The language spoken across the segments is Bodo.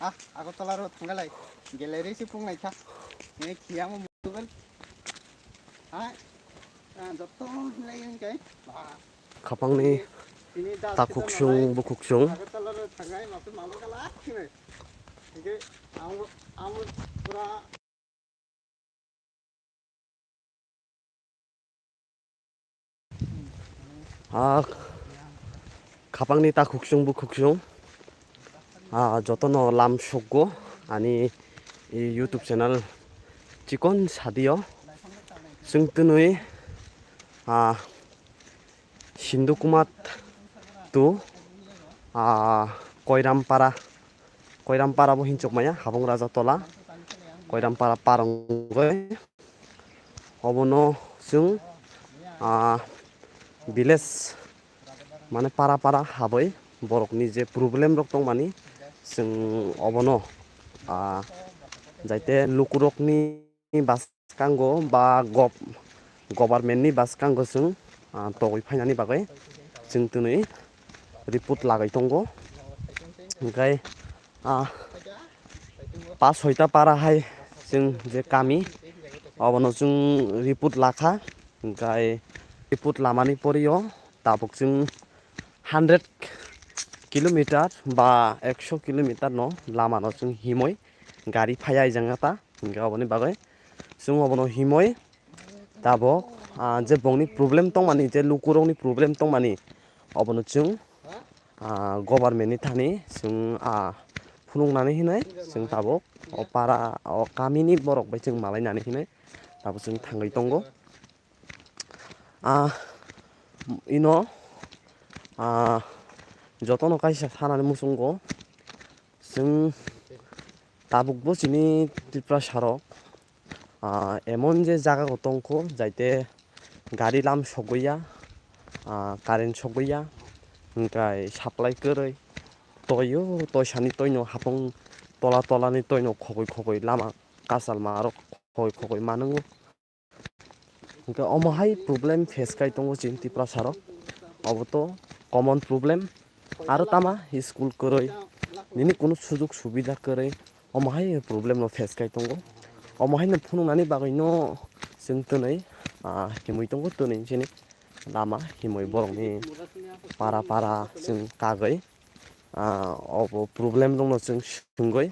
Agartala थांगालाय गेलेरिसो बुंनायखा नै खिया मोनगोन जत्त' होनलाय होनखाय खाफांनि ताखुकसुं बुकुकसुं Agartala थांगाय माथो माबागाला खिनो इके आं पुरा खाफांनि ताखुकसुं बुकुकसुं jotono lam sukgo ani YouTube channel chikon sadio जों दिनै सिन्धुकुमात टु कयरामपारा हिंचकमाया हाबं राजा तला कयरामपारा पारंगय अबनो जों भिलेज माने पारा हाबै बरकनि जे प्रब्लेम रक दं मानि जों अबनो जायते लुकुरकनि बास कांगो बा गभार्नमेन्टनि बास कांगो जों तगै फायनानै बागै जों दिनै रिपर्ट लागाय दंगो ओमफ्राय 5-6टा पाराहाय जों जे गामि अबनो जों रिपर्ट लाखा ओमफ्राय रिपर्ट लामानि परियो दाबक जों 100 किलोमीटर बा 100 किलोमीटर न लामा न जों हिमय गारि फाया इजांगाता गावनि बागै जों अबनो हिमय दाबक जे बंनि प्रब्लेम दं मानि जे लुकुरंनि प्रब्लेम दं मानि अबनो जों गभार्नमेन्टनि थानि जों फुलुंनानै होनाय जों दाबक पारा गामिनि बरक बाय जों मालायनानै होनाय दाबो जों थाङै दंगो इनो जतन कायसा थानानै मुसुंगो जों दाबुकबो सिनि त्रिप्रासारक एमन जे जागा गतंखौ जायते गारि लाम सगैया कारेन्ट सगैया ओमफ्राय साप्लाय कोरै तयो तयसानि तयनो हाफं तलानि तयनो खगै लामा कासाल मारक खगै मानोंगो ओमफ्राय अमाहाय प्रब्लेम फेस खाय दङ जों त्रिप्रासारक अबोथ' कमन प्रब्लेम आरो तामा स्कुल कोरै निनि कुनु सुजुग सुबिदा कोरै अमाहाय प्रब्लेम न फेस खाय दंगो अमाहायनो फुनुंनानै बागैनो जों दिनै हिमै दंगो दिनै जेने लामा हिमै बरकनि पारा जों कागै अब प्रब्लेम दङ जों सोंगै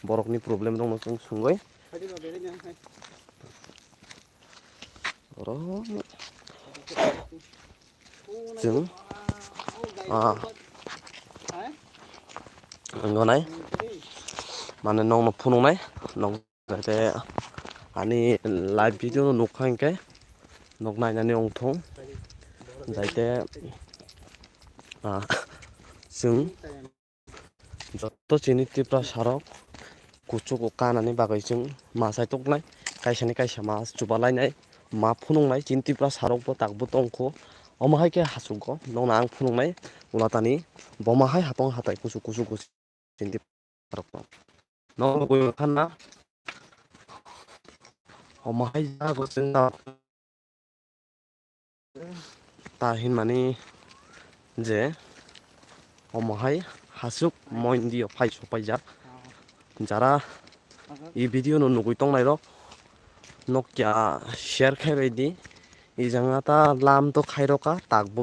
बरकनि प्रब्लेम दङ जों सोंगै जों नंगौनाय माने नंनो फुनंनाय नं जाहाथे आंनि लाइभ भिडिअ नुखांखाय नक नायनानै अंथं जाहाथे जों जत्त' जिनि त्रिप्रासारक कुचुक कानानै बागै जों मासाय तकनाय कायसानि कायसा मा जुबालायनाय मा फुनंनाय जिन त्रिप्रासारकबो दागबो दंख अमाहायके हासुगो नंना आं फुनंनाय उलातानि बमाहाय हापं हाथाय कुसु जिन न गय खाना अमाहाय जागो जोंना ताहिन माने जे अमाहाय हासुक मइनदियो फायस फायजाक যারা এই ভিডিও নুগুই তংনাই রক নকিয়া শেয়ার খাইবাयदि ইজাঙাতা লাম তো খাইরকা তাকবো